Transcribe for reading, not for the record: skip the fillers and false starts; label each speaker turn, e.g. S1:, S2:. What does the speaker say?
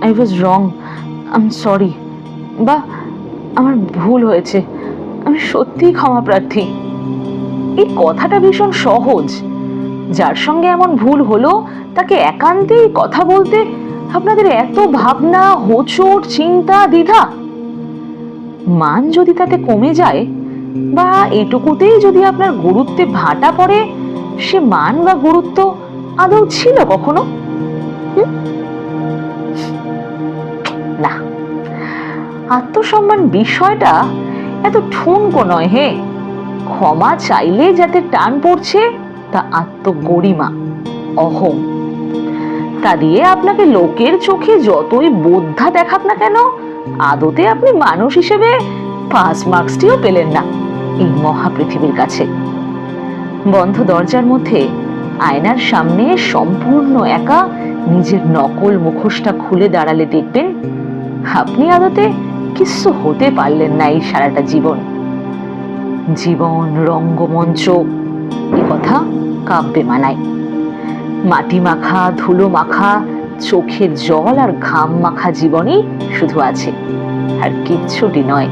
S1: I was wrong, I am sorry. বা আমার ভুল হয়েছে, আমি সত্যিই ক্ষমা প্রার্থী। এই কথাটা ভীষণ সহজ। যার সঙ্গে এমন ভুল হলো তাকে একান্তেই কথা বলতে আপনাদের এত ভাবনা, হোঁচট, চিন্তা, দ্বিধা। মান যদি তাতে কমে যায় বা এটুকুতেই যদি আপনার গুরুত্বে ভাটা পড়ে, সে মান বা গুরুত্ব আদৌ ছিল কখনো? না, আত্মসম্মান বিষয়টা এত ঠুনকো নয় হে। ক্ষমা চাইলে যাতে টান পড়ছে তা আত্মগরিমা, অহং। তা দিয়ে আপনাকে লোকের চোখে যতই বোদ্ধা দেখাক না কেন, আদতে আপনি মানুষ হিসেবে পাস মার্কসটিও পেলেন না এই মহাপৃথিবীর কাছে। বন্ধ দরজার মধ্যে আয়নার সামনে সম্পূর্ণ একা নিজের নকল মুখোশটা খুলে দাঁড়ালে দেখবেন আপনি আদতে কিছু হতে পারলেন না এই সারাটা জীবন। জীবন রঙ্গমঞ্চ, এ কথা কাব্যে মানায়। মাটি মাখা, ধুলো মাখা, চোখের জল আর ঘাম মাখা জীবনই শুধু আছে, আর কিচ্ছুটি নয়।